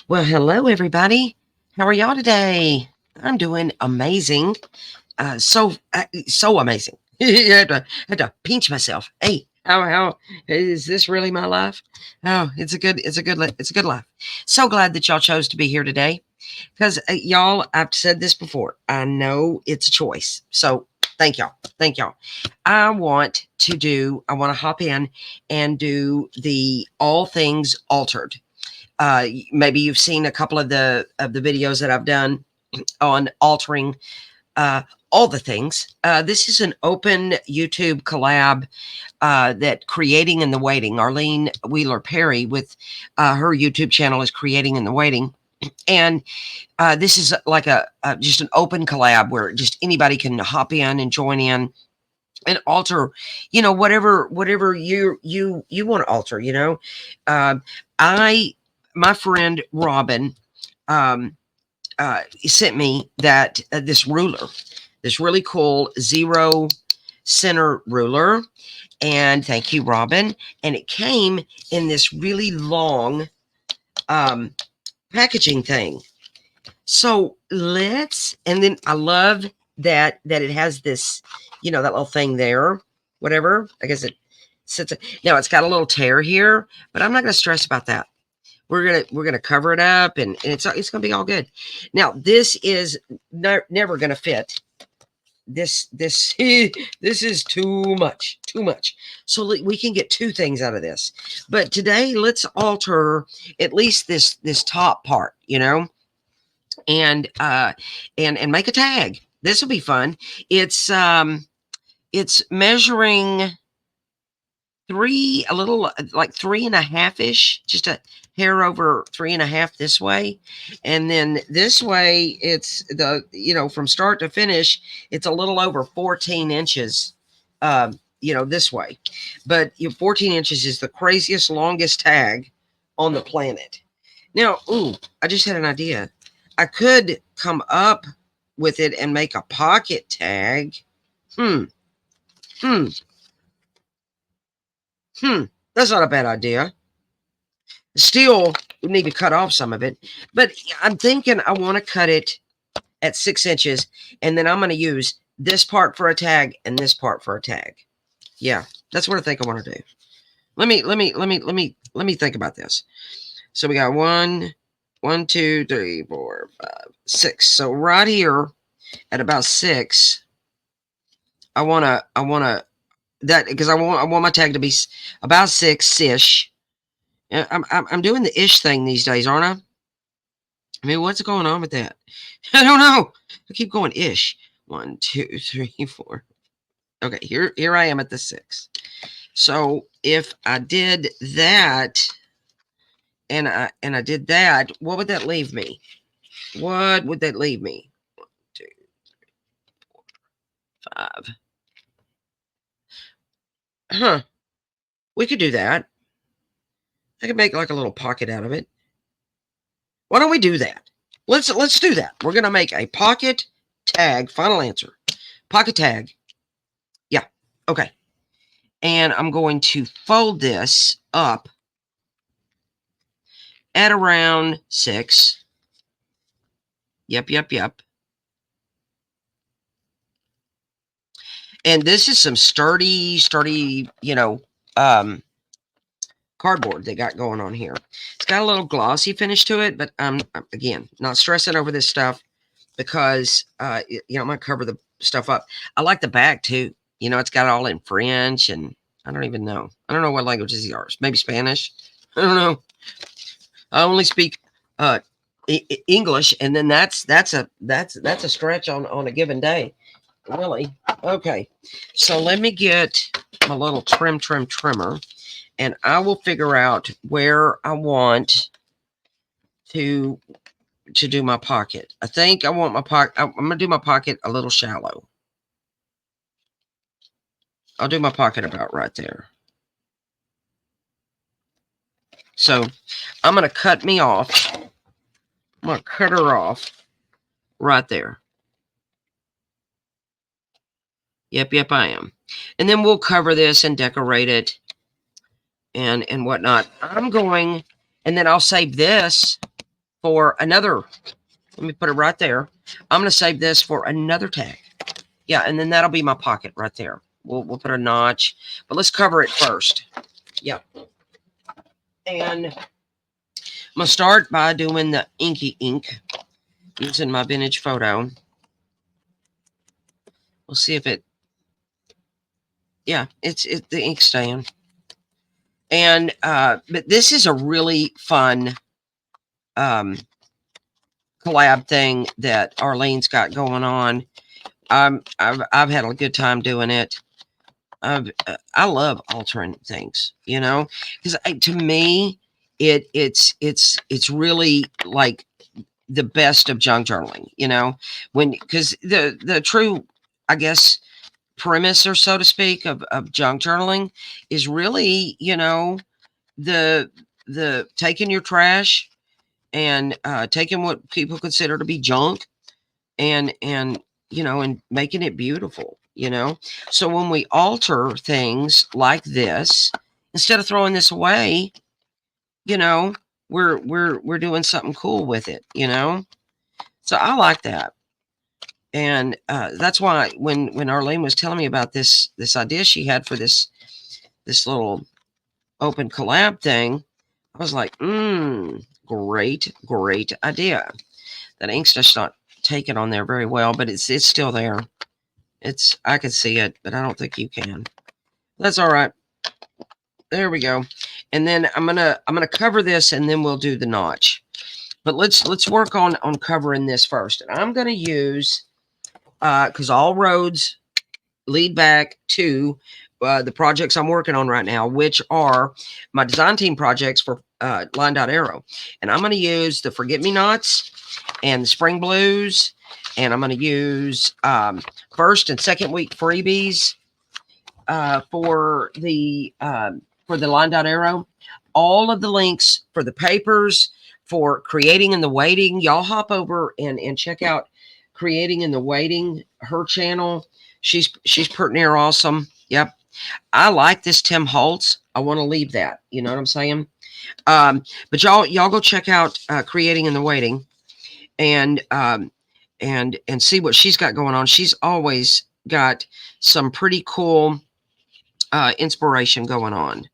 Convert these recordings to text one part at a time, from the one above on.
Well, hello everybody. How are y'all today? I'm doing amazing. So amazing. I had to pinch myself. Hey, how is this really my life? Oh, it's a good life. So glad that y'all chose to be here today because y'all, I've said this before. I know it's a choice. So thank y'all. Thank y'all. I want to hop in and do the all things altered. Maybe you've seen a couple of the videos that I've done on altering uh, all the things. This is an open YouTube collab that Creating in the Waiting, Arlene Wheeler Perry with her YouTube channel is Creating in the Waiting. And this is like a just an open collab where just anybody can hop in and join in and alter, whatever you want to alter. Uh, I my friend Robin um, sent me that this ruler, this really cool zero center ruler, and thank you, Robin. And it came in this really long um, packaging thing. So and then I love that it has this, that little thing there, whatever. I guess it sits. Now it's got a little tear here, but I'm not going to stress about that. We're gonna cover it up, and it's gonna be all good. Now this is never gonna fit. This this is too much, too much. So we can get two things out of this. But today, let's alter at least this top part, and make a tag. This will be fun. It's measuring a little like 3.5-ish, just a hair over 3.5 this way, and then this way it's from start to finish it's a little over 14 inches, this way. But 14 inches is the craziest longest tag on the planet. Now, ooh, I just had an idea. I could come up with it and make a pocket tag. Hmm. Hmm. Hmm. That's not a bad idea. Still, we need to cut off some of it. But I'm thinking I want to cut it at 6 inches, and then I'm going to use this part for a tag and this part for a tag. Yeah, that's what I think I want to do. Let me think about this. So we got 1, 2, 3, 4, 5, 6. So right here at about 6, I wanna that because I want my tag to be about 6-ish. I'm doing the ish thing these days, aren't I? I mean, what's going on with that? I don't know. I keep going ish. 1, 2, 3, 4. Okay, here I am at the 6. So if I did that, and I did that, what would that leave me? What would that leave me? 1, 2, 5. Huh. We could do that. I could make like a little pocket out of it. Why don't we do that? Let's do that. We're gonna make a pocket tag. Final answer. Pocket tag. Yeah. Okay. And I'm going to fold this up at around 6. Yep. And this is some sturdy, cardboard they got going on here. It's got a little glossy finish to it, but I'm again not stressing over this stuff because I'm gonna cover the stuff up. I like the back too. It's got it all in French, and I don't even know. I don't know what language is yours. Maybe Spanish. I don't know. I only speak English, and then that's a stretch on a given day. Really? Okay. So let me get my little trimmer, and I will figure out where I want to do my pocket. I think I want my pocket. I'm gonna do my pocket a little shallow. I'll do my pocket about right there. So I'm gonna cut me off. I'm gonna cut her off right there. Yep, I am. And then we'll cover this and decorate it and whatnot. And then I'll save this for another. Let me put it right there. I'm going to save this for another tag. Yeah, and then that'll be my pocket right there. We'll put a notch, but let's cover it first. Yep. And I'm going to start by doing the inky ink using my vintage photo. We'll see if it, yeah, it's the ink stain. And, but this is a really fun, collab thing that Arlene's got going on. I've had a good time doing it. I love altering things, you know, because to me, it's really like the best of junk journaling, you know, because the true, I guess, premise, or so to speak, of junk journaling is really, you know, the taking your trash and taking what people consider to be junk and you know, and making it beautiful, you know. So when we alter things like this, instead of throwing this away, you know, we're doing something cool with it, you know. So I like that. And that's why when Arlene was telling me about this idea she had for this little open collab thing, I was like, great idea. That ink's just not taken on there very well, but it's still there. I can see it, but I don't think you can. That's all right. There we go. And then I'm gonna cover this, and then we'll do the notch. But let's work on covering this first. And I'm gonna use because all roads lead back to the projects I'm working on right now, which are my design team projects for LineDotArrow. And I'm going to use the Forget Me Nots and the Spring Blues. And I'm going to use first and second week freebies for the LineDotArrow. All of the links for the papers, for Creating in the Waiting. Y'all hop over and check out Creating in the Waiting, her channel. She's pretty near awesome. Yep. I like this Tim Holtz. I want to leave that. You know what I'm saying? But y'all go check out Creating in the Waiting and see what she's got going on. She's always got some pretty cool inspiration going on.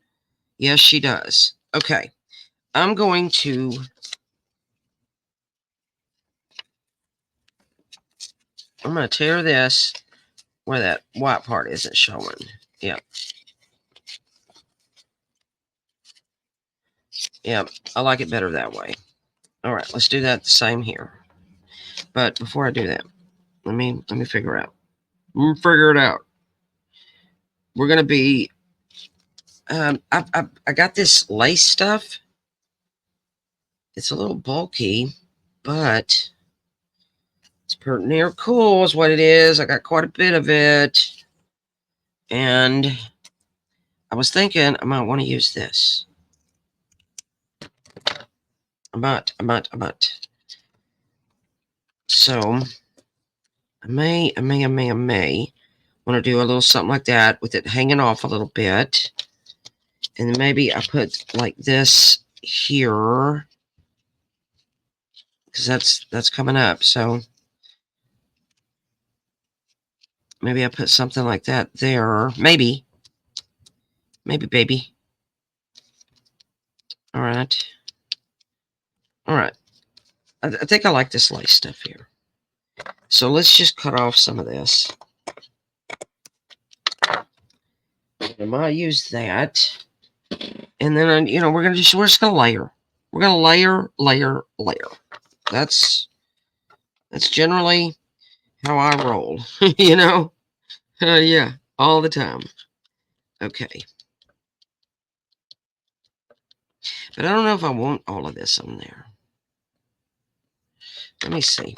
Yes, she does. Okay. I'm going to tear this where that white part isn't showing. Yep. Yep. I like it better that way. All right, let's do that the same here. But before I do that, let me figure out. Figure it out. We're gonna be. I got this lace stuff. It's a little bulky, but it's pretty near cool is what it is. I got quite a bit of it, and I was thinking I might want to use this. I might. So I may want to do a little something like that with it hanging off a little bit. And then maybe I put like this here because that's coming up. So maybe I put something like that there. Maybe baby. All right. I think I like this lace stuff here. So let's just cut off some of this. I might use that. And then, you know, we're just going to layer. We're going to layer. That's generally how I roll, you know? Yeah, all the time. Okay. But I don't know if I want all of this on there. Let me see.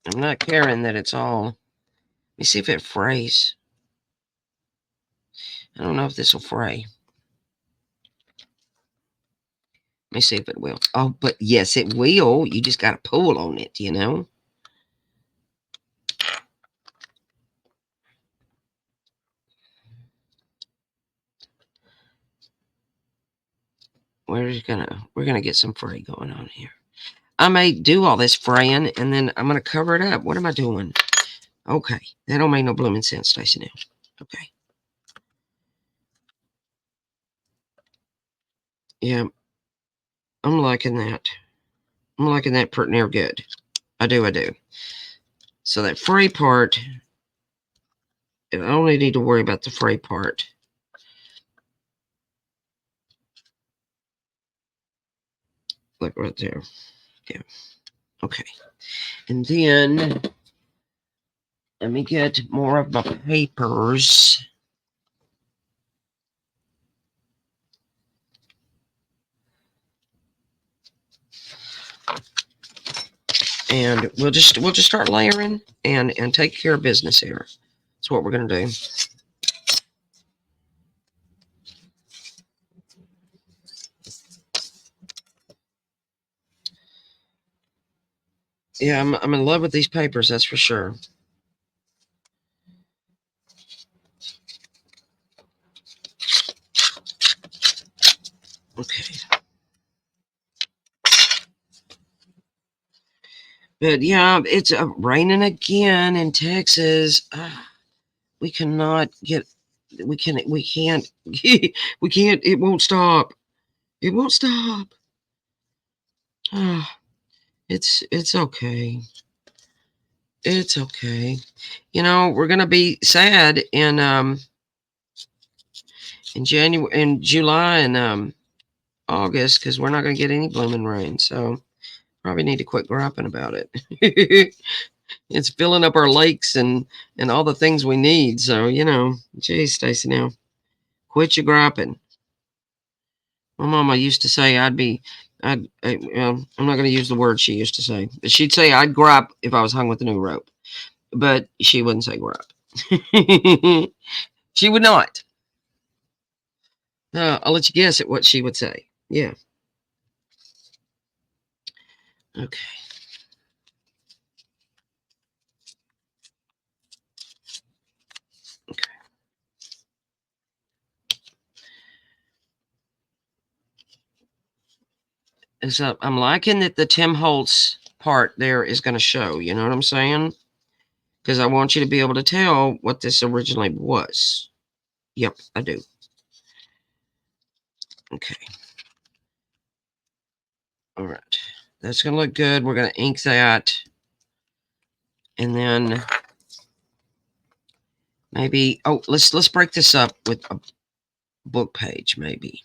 I'm not caring that it's all. Let me see if it frays. I don't know if this will fray. Let me see if it will. Oh, but yes, it will. You just got to pull on it, you know? we're gonna get some fray going on here. I may do all this fraying and then I'm gonna cover it up. What am I doing? Okay, that don't make no blooming sense, Stacey. Now, okay, yeah, I'm liking that. I'm liking that pretty near good. I do. So that fray part, I only need to worry about the fray part. Like right there. Yeah. Okay. And then let me get more of my papers. And we'll just start layering and take care of business here. That's what we're gonna do. Yeah, I'm in love with these papers, that's for sure. Okay. But yeah, it's raining again in Texas. We cannot get. We can't. We can't. We can't. It won't stop. It won't stop. It's okay. It's okay. You know, we're gonna be sad in January, in July, and August, because we're not gonna get any blooming rain. So probably need to quit griping about it. It's filling up our lakes and all the things we need. So, you know, geez, Stacey, now quit your griping. My mama used to say I'm not going to use the word she used to say. She'd say I'd gripe if I was hung with a new rope, but she wouldn't say gripe. She would not. I'll let you guess at what she would say. Yeah. Okay. So I'm liking that the Tim Holtz part there is going to show. You know what I'm saying? Because I want you to be able to tell what this originally was. Yep, I do. Okay. All right. That's going to look good. We're going to ink that. And then maybe, oh, let's break this up with a book page, maybe.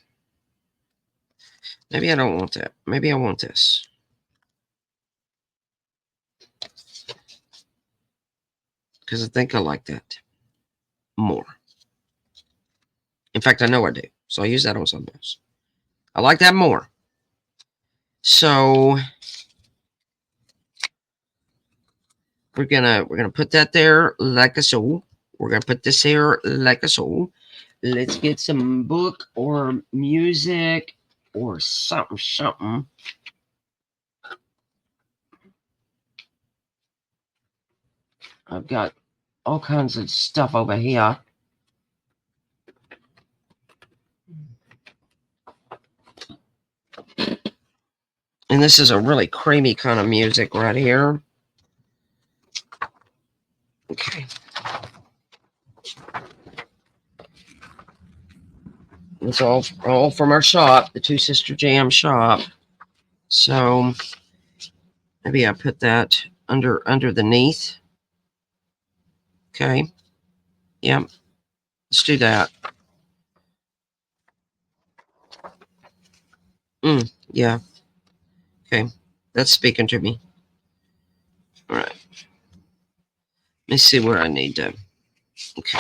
Maybe I don't want that. Maybe I want this. Because I think I like that more. In fact, I know I do. So I'll use that on something else. I like that more. So we're gonna put that there like a so. We're gonna put this here like a so. Let's get some book or music or something. I've got all kinds of stuff over here. And this is a really creamy kind of music right here. Okay. It's all from our shop, the TwoSisterJam shop. So maybe I put that underneath. Okay. Yep. Let's do that. Yeah. Okay. That's speaking to me. All right. Let me see where I need to. Okay.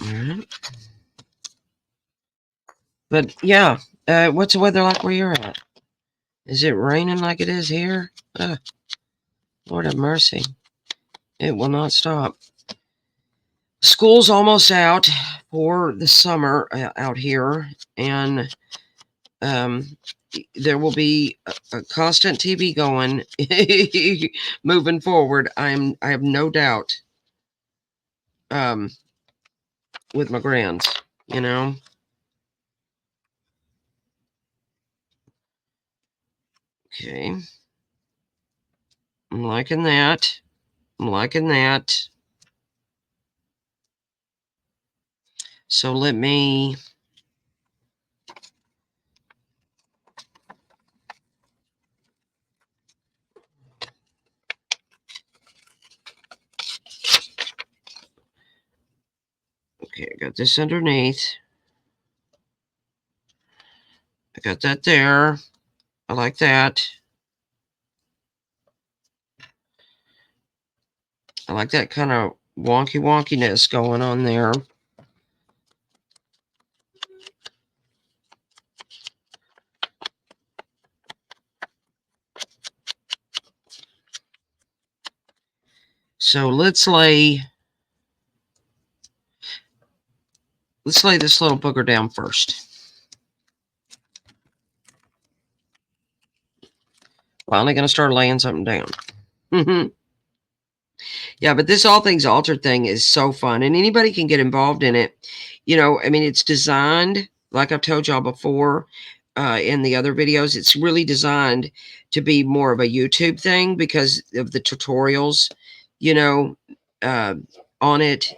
All right. But yeah, what's the weather like where you're at? Is it raining like it is here? Lord have mercy. It will not stop. School's almost out for the summer out here, and there will be a constant TV going moving forward. I have no doubt with my grands, you know. Okay. I'm liking that. I'm liking that. So let me okay, I got this underneath. I got that there. I like that. I like that kind of wonkiness going on there. So let's lay this little booger down first. Finally going to start laying something down. Yeah, but this all things altered thing is so fun, and anybody can get involved in it. You know, I mean, it's designed, like I've told y'all before in the other videos, it's really designed to be more of a YouTube thing because of the tutorials, you know, uh, on it.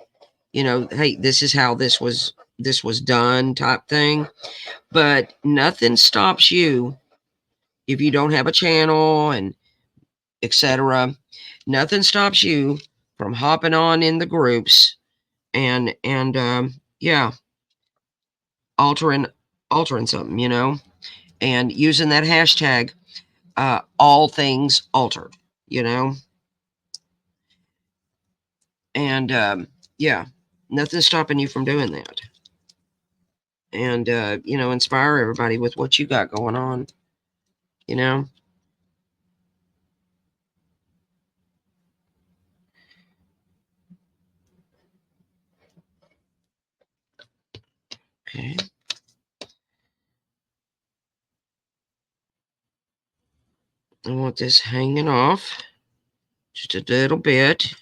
You know, hey, this is how this was done type thing. But nothing stops you if you don't have a channel and etc. Nothing stops you from hopping on in the groups and yeah, altering something, you know, and using that hashtag all things altered, you know, and yeah, nothing's stopping you from doing that, and you know, inspire everybody with what you got going on, you know. Okay. I want this hanging off just a little bit.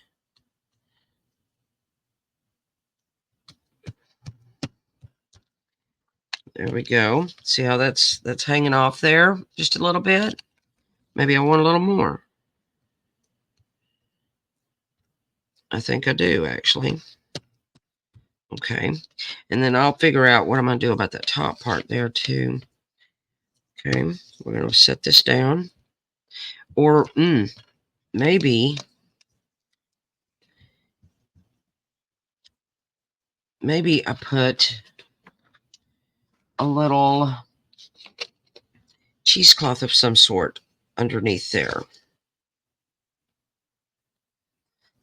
There we go. See how that's hanging off there just a little bit? Maybe I want a little more. I think I do, actually. Okay. And then I'll figure out what I'm going to do about that top part there, too. Okay. We're going to set this down. Or, maybe I put a little cheesecloth of some sort underneath there.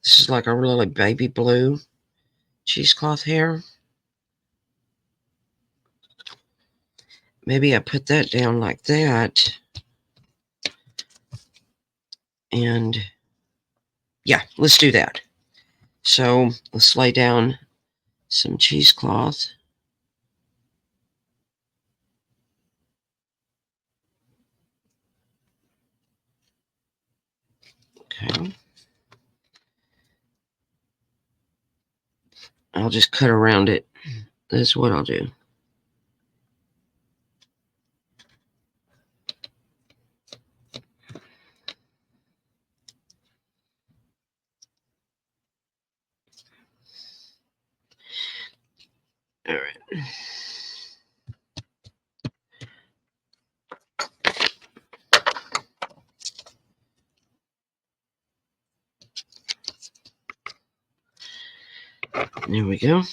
This is like a really baby blue cheesecloth here. Maybe I put that down like that. And yeah, let's do that. So let's lay down some cheesecloth. Okay. I'll just cut around it. That's what I'll do. All right. There we go.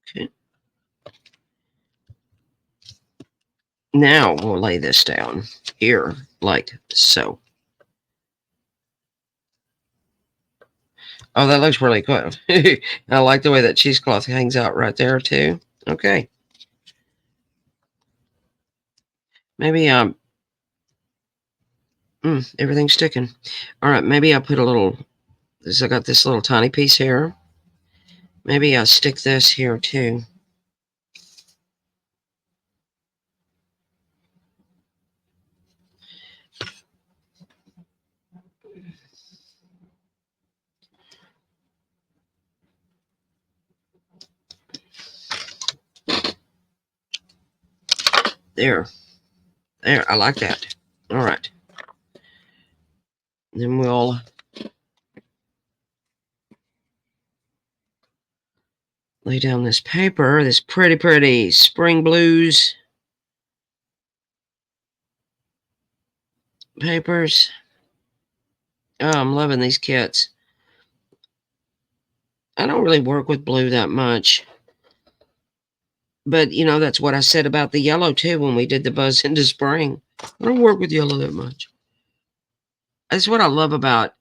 Okay. Now we'll lay this down here like so. Oh, that looks really good. I like the way that cheesecloth hangs out right there too. Okay. Maybe everything's sticking. All right, maybe I'll put a little, I got this little tiny piece here. Maybe I'll stick this here too. There. There, I like that. All right. Then we'll lay down this paper, this pretty spring blues papers. Oh, I'm loving these kits. I don't really work with blue that much. But, you know, that's what I said about the yellow, too, when we did the Buzz into Spring. I don't work with yellow that much. That's what I love about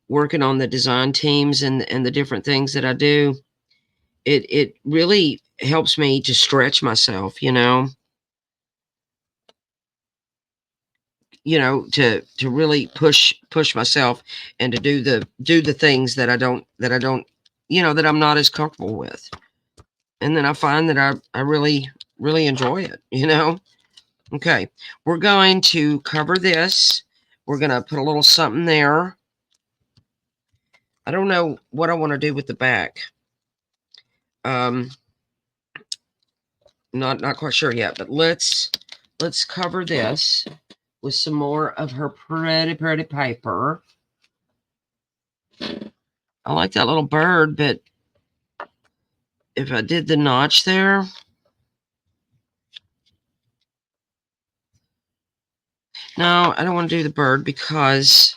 working on the design teams and the different things that I do. It really helps me to stretch myself, you know, to really push myself and to do the things that I don't, that I'm not as comfortable with. And then I find that I really, really enjoy it, you know? Okay, we're going to cover this. We're going to put a little something there. I don't know what I want to do with the back. Not quite sure yet, but let's cover this with some more of her pretty paper. I like that little bird, but if I did the notch there, no, I don't want to do the bird because,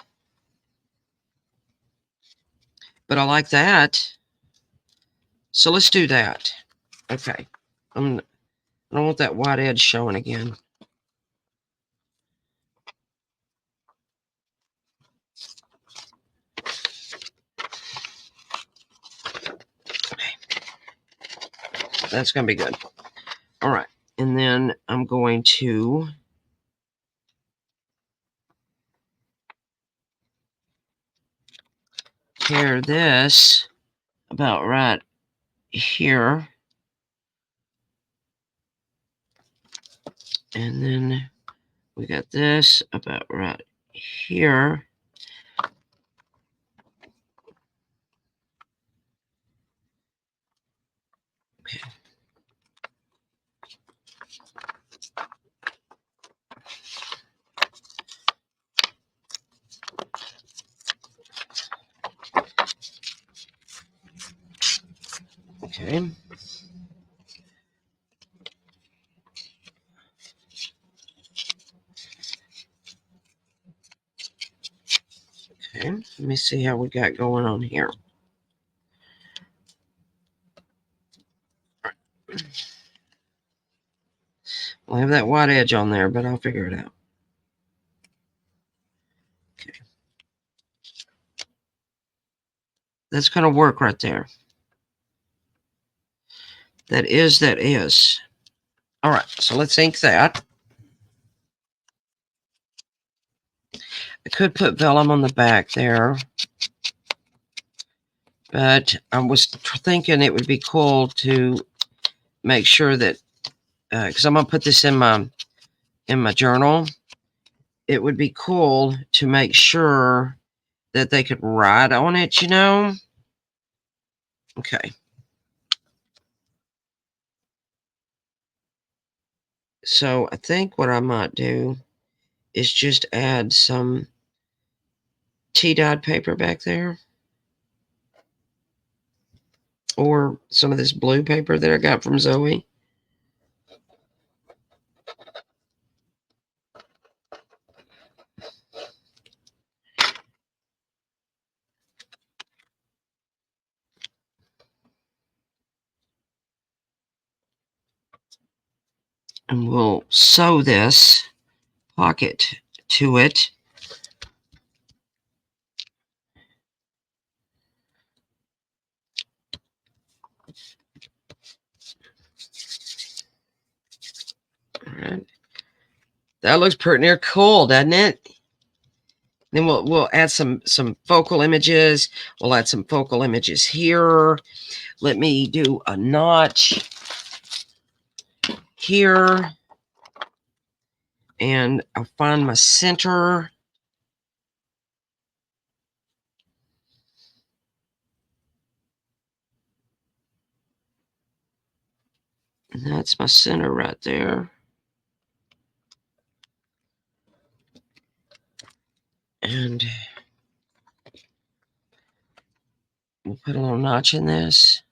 but I like that. So let's do that. Okay. I don't want that white edge showing again. That's going to be good. All right. And then I'm going to tear this about right here. And then we got this about right here. Okay. Okay. Okay. Let me see how we got going on here. I'll have that white edge on there, but I'll figure it out. Okay. That's going to work right there. That is. All right. So let's ink that. I could put vellum on the back there, but I was thinking it would be cool to make sure that, because I'm going to put this in my journal, it would be cool to make sure that they could write on it, you know? Okay. So I think what I might do is just add some tea-dyed paper back there. Or some of this blue paper that I got from Zoe. And we'll sew this pocket to it. All right. That looks pretty near cool, doesn't it? Then we'll add some focal images. We'll add some focal images here. Let me do a notch here. And I'll find my center. And that's my center right there. And we'll put a little notch in this.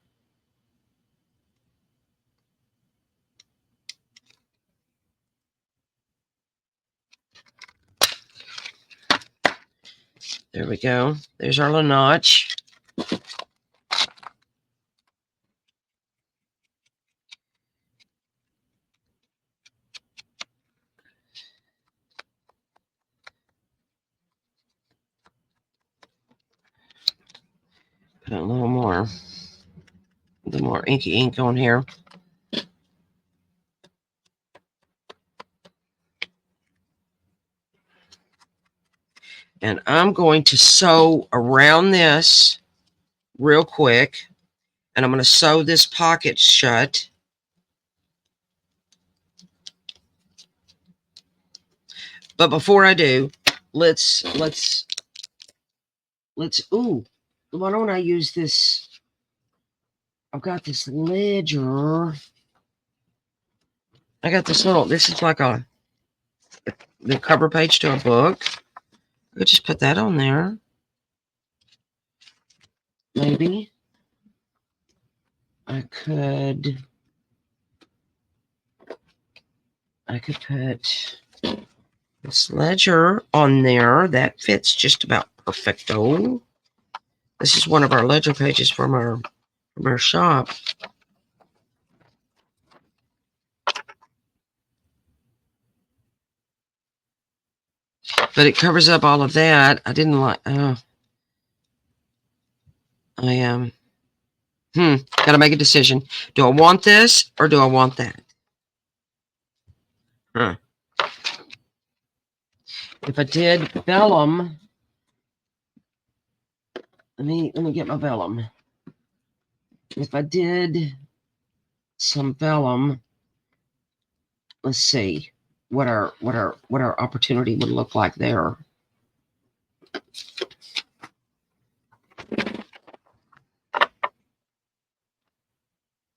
There we go. There's our little notch. Put a little more inky ink on here. And I'm going to sew around this real quick. And I'm going to sew this pocket shut. But before I do, let's, ooh, why don't I use this? I've got this ledger. I got this little, this is like the cover page to a book. I could just put that on there. Maybe. I could put this ledger on there. That fits just about perfecto. This is one of our ledger pages from our shop. But it covers up all of that. I didn't like, gotta make a decision. Do I want this or do I want that? If I did vellum, let me get my vellum. If I did some vellum, let's see what our opportunity would look like there.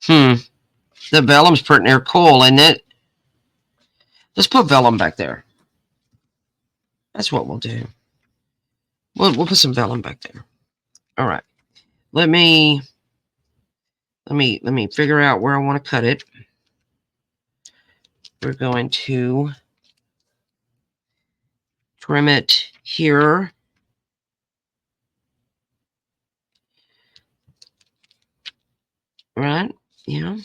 The vellum's pretty near cool, isn't it? Let's put vellum back there. That's what we'll do. We'll put some vellum back there. All right. Let me figure out where I want to cut it. We're going to trim it here. Right? Yeah.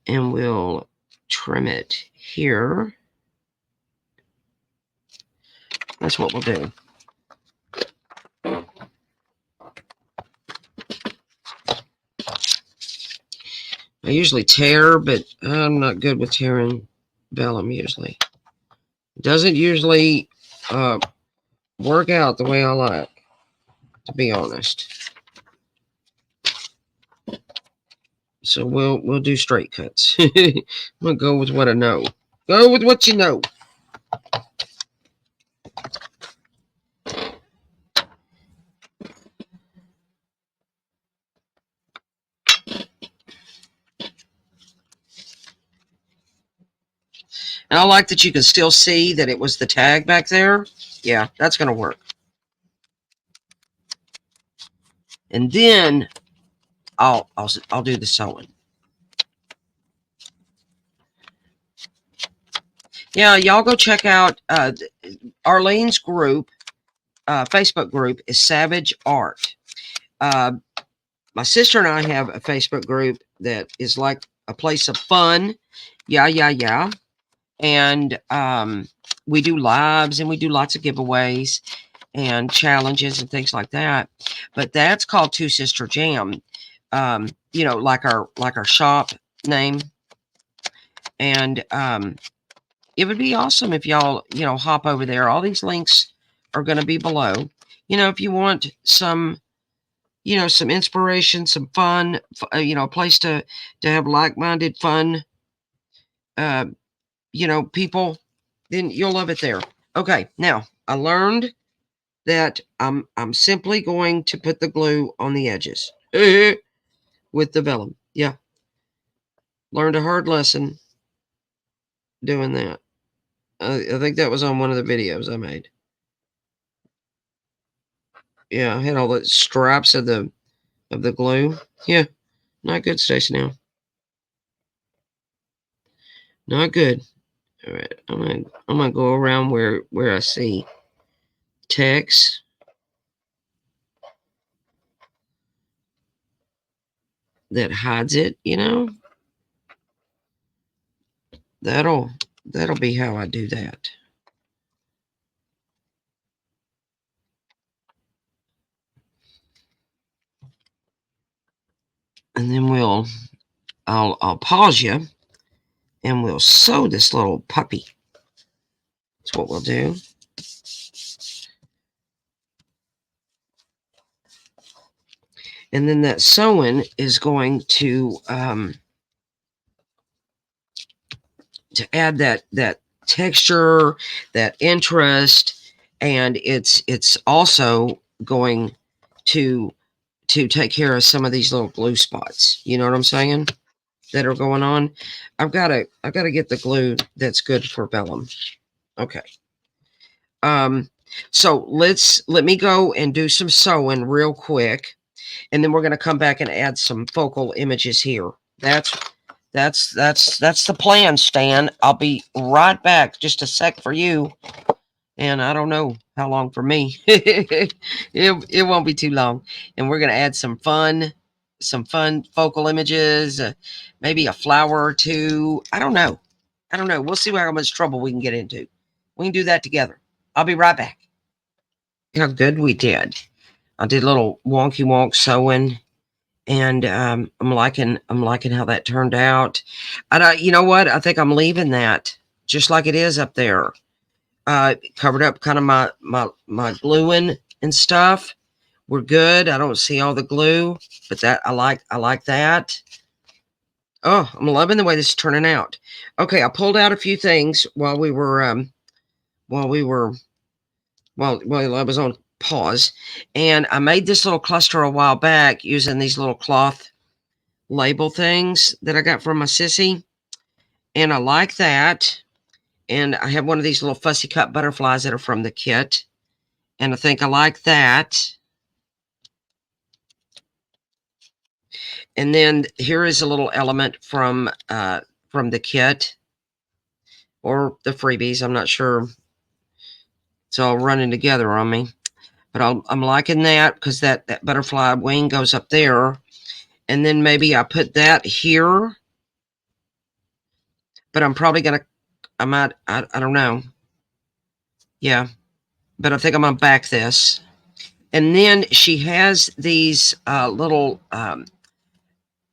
And we'll trim it here. That's what we'll do. I usually tear, but I'm not good with tearing vellum usually. It doesn't usually work out the way I like, to be honest. So we'll do straight cuts. I'm gonna go with what I know. Go with what you know. And I like that you can still see that it was the tag back there. Yeah, that's gonna work. And then I'll do the sewing. Yeah, y'all go check out Arlene's group, Facebook group is Savageart. My sister and I have a Facebook group that is like a place of fun. Yeah. And we do lives and we do lots of giveaways and challenges and things like that. But that's called TwoSisterJam. You know, like our shop name. And it would be awesome if y'all, hop over there. All these links are going to be below. If you want some, some inspiration, some fun, a place to have like-minded fun, people, then you'll love it there. Okay, now I learned that I'm simply going to put the glue on the edges with the vellum. Yeah, learned a hard lesson doing that. I think that was on one of the videos I made. Yeah, I had all the stripes of the glue. Yeah, not good, Stacy. Now, not good. All right, I'm gonna go around where I see text. That hides it, that'll be how I do that. And then I'll pause you and we'll sew this little puppy. That's what we'll do. And then that sewing is going to add that texture, that interest, and it's also going to take care of some of these little glue spots. You know what I'm saying? That are going on. I've got to get the glue that's good for vellum. Okay. So let me go and do some sewing real quick, and then we're going to come back and add some focal images here. That's the plan, Stan. I'll be right back. Just a sec for you, and I don't know how long for me. it won't be too long, and we're going to add some fun focal images, maybe a flower or two. I don't know. We'll see how much trouble we can get into. We can do that together. I'll be right back. How good we did. I did a little wonky wonk sewing, and I'm liking how that turned out. And you know what? I think I'm leaving that just like it is up there. Covered up kind of my gluing and stuff. We're good. I don't see all the glue, but that I like that. Oh, I'm loving the way this is turning out. Okay, I pulled out a few things while I was on pause, and I made this little cluster a while back using these little cloth label things that I got from my sissy, and I like that. And I have one of these little fussy cut butterflies that are from the kit, and I think I like that. And then here is a little element from the kit or the freebies. I'm not sure. It's all running together on me, but I'm liking that because that butterfly wing goes up there, and then maybe I put that here. But I'm probably gonna, I don't know. Yeah, but I think I'm gonna back this. And then she has these little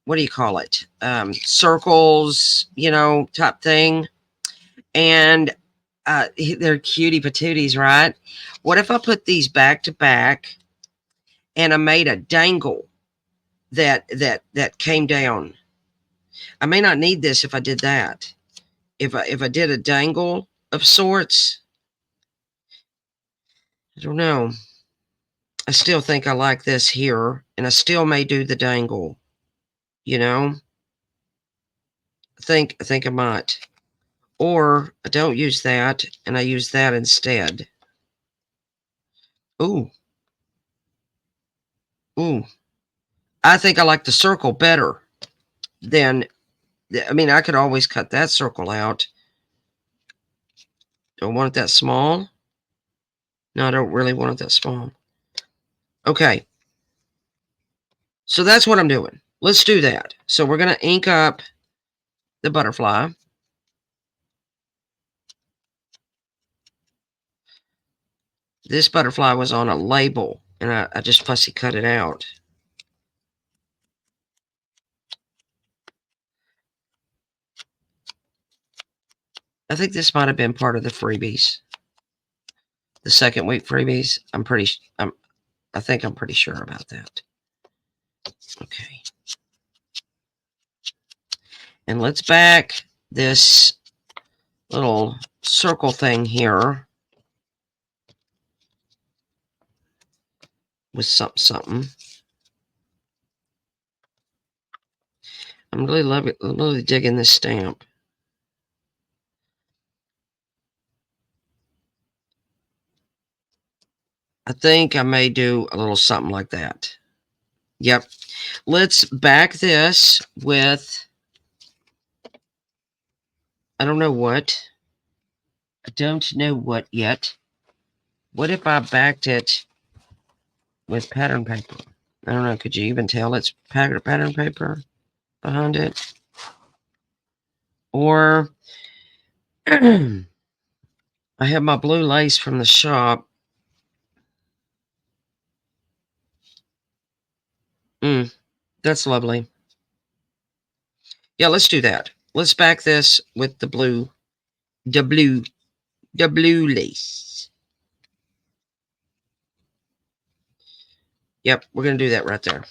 what do you call it? Circles, type thing. And they're cutie patooties, right? What if I put these back to back and I made a dangle that came down? I may not need this if I did that. If I did a dangle of sorts, I don't know. I still think I like this here, and I still may do the dangle. I think I might. Or I don't use that, and I use that instead. Ooh. Ooh. I think I like the circle better than, I could always cut that circle out. Don't want it that small. No, I don't really want it that small. Okay. So that's what I'm doing. Let's do that. So we're going to ink up the butterfly. This butterfly was on a label, and I just fussy cut it out. I think this might have been part of the freebies. The second week freebies. I think I'm pretty sure about that. Okay. And let's back this little circle thing here with something. I'm really digging this stamp. I think I may do a little something like that. Yep. Let's back this with, I don't know what. I don't know what yet. What if I backed it with pattern paper? I don't know. Could you even tell it's pattern paper behind it? Or I have my blue lace from the shop. That's lovely. Yeah, let's do that. Let's back this with the blue lace. Yep, we're going to do that right there.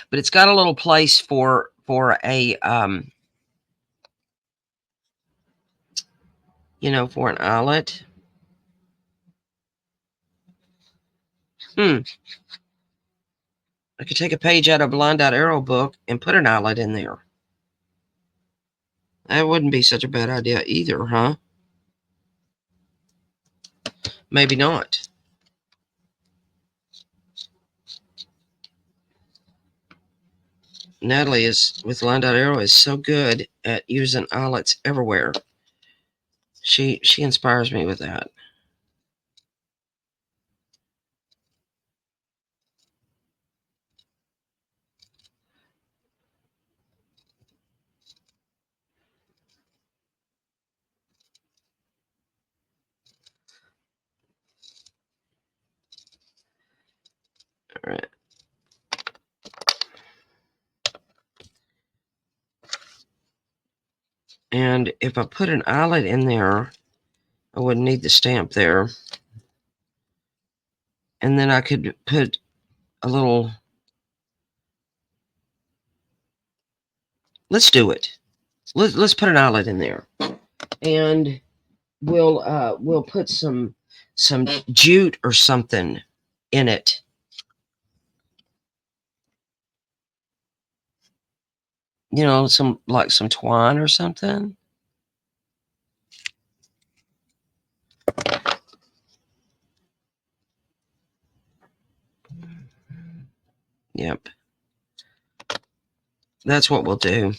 But it's got a little place for a, you know, for an eyelet. I could take a page out of LineDotArrow book and put an eyelet in there. That wouldn't be such a bad idea either, huh? Maybe not. Natalie is with LineDotArrow is so good at using eyelets everywhere. She inspires me with that. All right. And if I put an eyelet in there, I wouldn't need the stamp there. And then I could put a little, let's do it. Let's put an eyelet in there. And we'll put some jute or something in it. You know, some twine or something. Yep. That's what we'll do.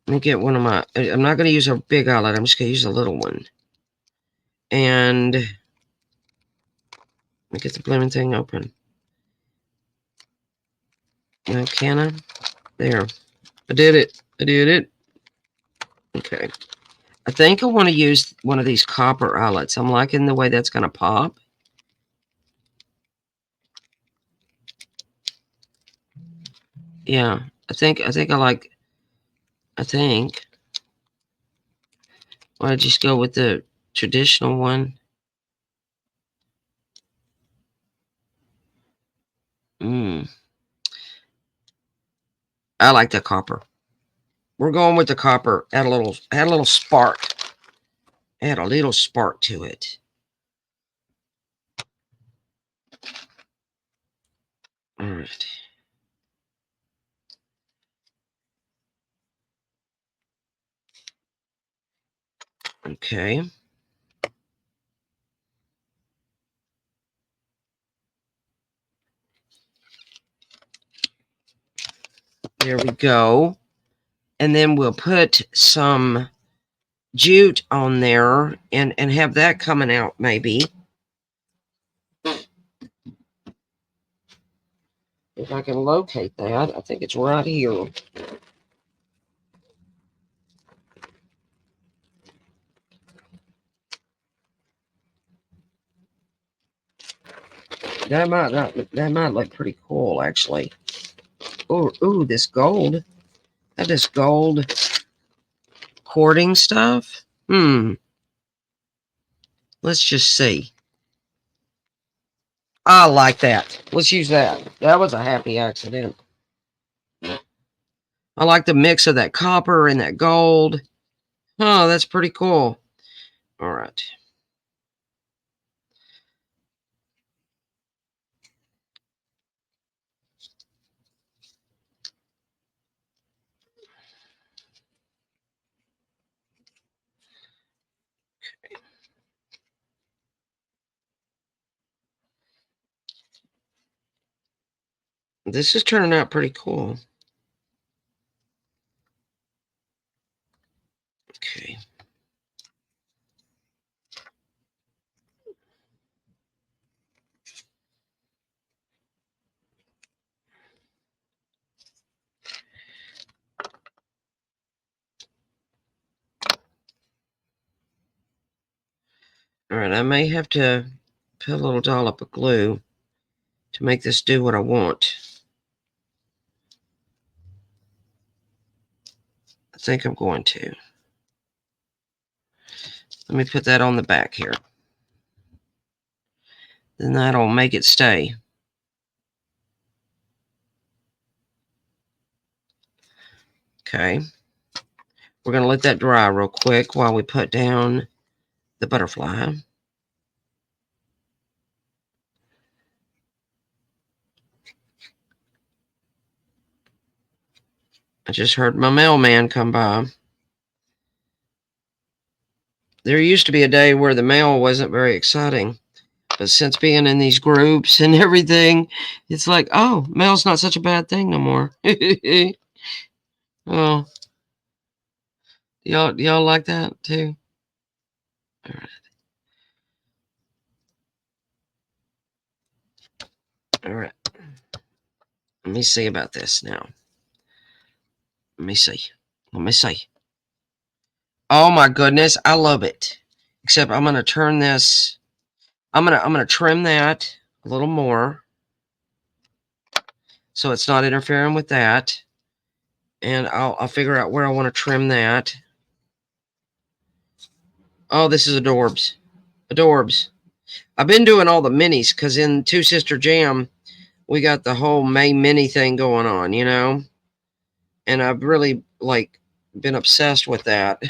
Let me get one of my, I'm not going to use a big eyelet. I'm just going to use a little one. And let me get the blooming thing open. Now, can I? There. I did it. I did it. Okay. I think I want to use one of these copper eyelets. I'm liking the way that's going to pop. Yeah. I think I like, I'll just go with the traditional one. I like the copper. We're going with the copper. Add a little spark. Add a little spark to it. All right. Okay. There we go. And then we'll put some jute on there and have that coming out maybe. If I can locate that, I think it's right here. That might look pretty cool, actually. Oh, ooh, this gold. That is gold cording stuff. Let's just see. I like that. Let's use that. That was a happy accident. I like the mix of that copper and that gold. Oh, that's pretty cool. All right. This is turning out pretty cool. Okay. All right, I may have to put a little dollop of glue to make this do what I want. I think I'm going to. Let me put that on the back here. Then that'll make it stay. Okay. We're going to let that dry real quick while we put down the butterfly. I just heard my mailman come by. There used to be a day where the mail wasn't very exciting. But since being in these groups and everything, it's like, oh, mail's not such a bad thing no more. Oh, y'all like that too? All right. All right. Let me see about this now. Let me see. Let me see. Oh my goodness, I love it. Except I'm gonna turn this. I'm gonna trim that a little more, so it's not interfering with that. And I'll figure out where I want to trim that. Oh, this is adorbs. Adorbs. I've been doing all the minis because in TwoSisterJam, we got the whole May mini thing going on, you know? And I've really, like, been obsessed with that.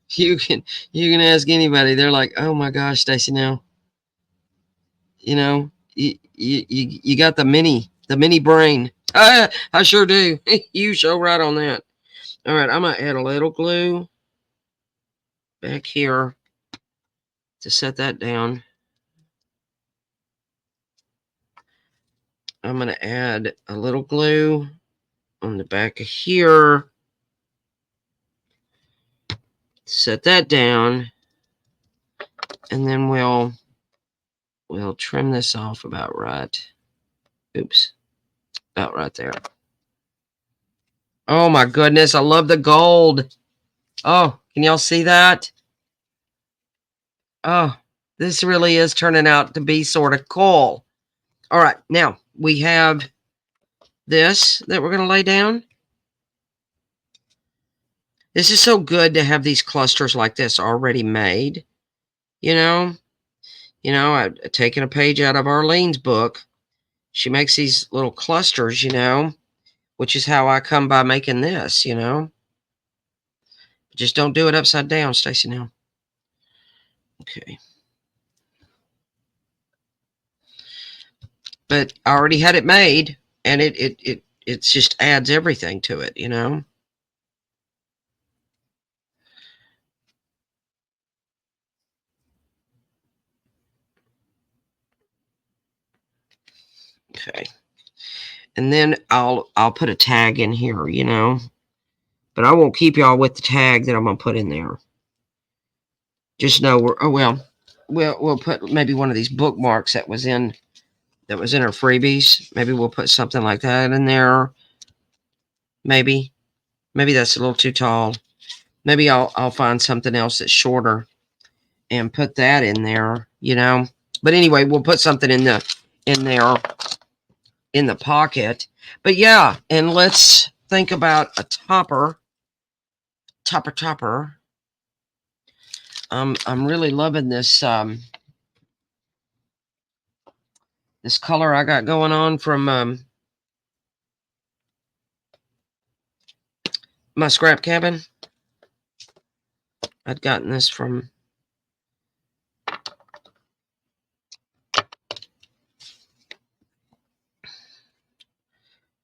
you can anybody. They're like, oh my gosh, Stacy, now. You know, you got the mini brain. I sure do. You show right on that. All right, I'm going to add a little glue back here to set that down. I'm going to add a little glue on the back of here. Set that down. And then we'll trim this off about right. Oops. About right there. Oh my goodness, I love the gold. Oh, can y'all see that? Oh, this really is turning out to be sort of cool. All right, now we have this that we're going to lay down. This is so good to have these clusters like this already made. You know, I've taken a page out of Arlene's book. She makes these little clusters, you know, which is how I come by making this, you know. Just don't do it upside down, Stacy, now. Okay. But I already had it made, and it just adds everything to it, you know. Okay. And then I'll put a tag in here, you know. But I won't keep y'all with the tag that I'm gonna put in there. Just know we'll put maybe one of these bookmarks that was in our freebies. Maybe we'll put something like that in there. Maybe that's a little too tall. Maybe I'll find something else that's shorter and put that in there, you know. But anyway, we'll put something in there in the pocket. But yeah, and let's think about a topper. I'm really loving this this color I got going on from my scrap cabin. I'd gotten this from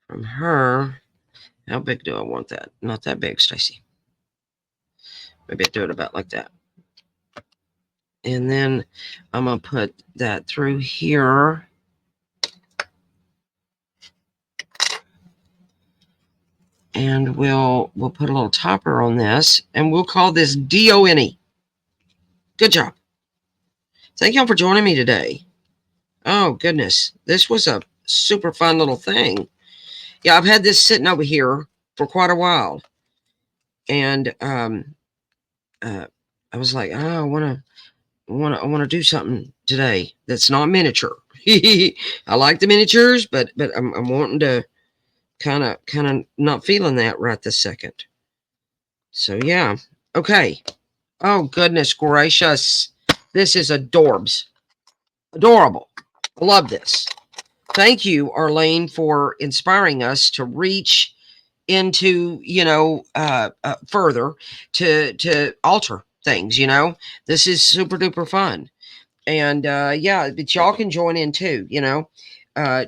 her. How big do I want that? Not that big, Stacy. Maybe I'll do it about like that. And then I'm gonna put that through here. And we'll put a little topper on this, and we'll call this DONE. Good job. Thank y'all for joining me today. Oh goodness, this was a super fun little thing. Yeah, I've had this sitting over here for quite a while, and I was like, oh, I want to do something today that's not miniature. I like the miniatures, but I'm wanting to kind of not feeling that right this second. So yeah, okay. Oh goodness gracious, this is adorbs, adorable. I love this. Thank you, Arlene, for inspiring us to reach into, you know, further to alter things. You know, this is super duper fun. And yeah, but y'all can join in too, you know.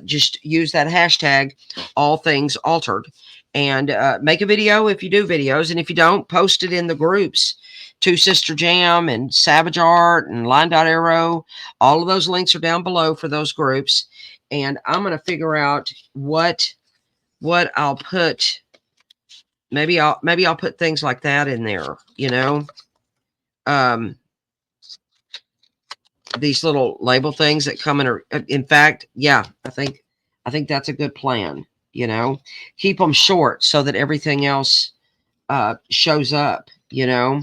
Just use that hashtag all things altered, and make a video if you do videos, and if you don't, post it in the groups. TwoSisterJam and Savageart and LineDotArrow, all of those links are down below for those groups. And I'm going to figure out what I'll put. Maybe I'll put things like that in there, you know. These little label things that come in fact, yeah, I think that's a good plan, you know. Keep them short so that everything else shows up, you know.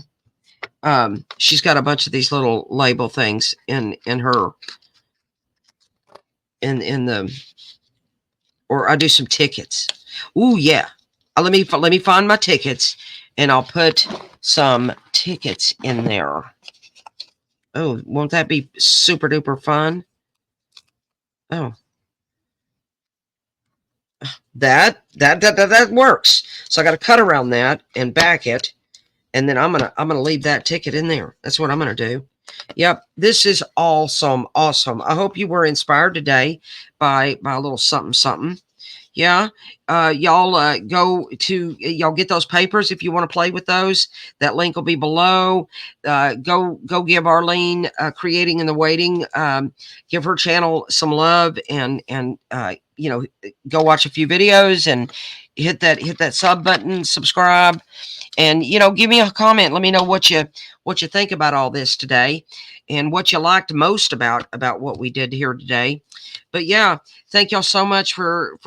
She's got a bunch of these little label things in her in the, or I do some tickets. Ooh, yeah. Let me find my tickets, and I'll put some tickets in there. Oh, won't that be super duper fun? Oh, that works. So I got to cut around that and back it, and then I'm gonna leave that ticket in there. That's what I'm gonna do. Yep, this is awesome. I hope you were inspired today by a little something something. Yeah, y'all go to, y'all get those papers if you want to play with those. That link will be below. Go give Arlene Creating in the Waiting. Give her channel some love, and you know, go watch a few videos and hit that sub button, subscribe, and you know, give me a comment. Let me know what you think about all this today, and what you liked most about what we did here today. But yeah, thank y'all so much for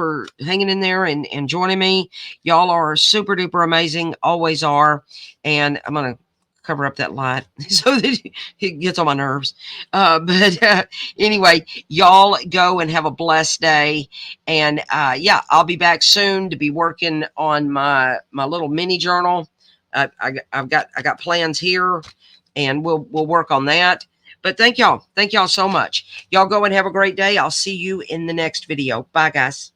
hanging in there and joining me. Y'all are super duper amazing, always are. And I'm gonna cover up that light so that it gets on my nerves. But anyway, y'all go and have a blessed day. And yeah, I'll be back soon to be working on my little mini journal. I've got plans here, and we'll work on that. But thank y'all so much. Y'all go and have a great day. I'll see you in the next video. Bye, guys.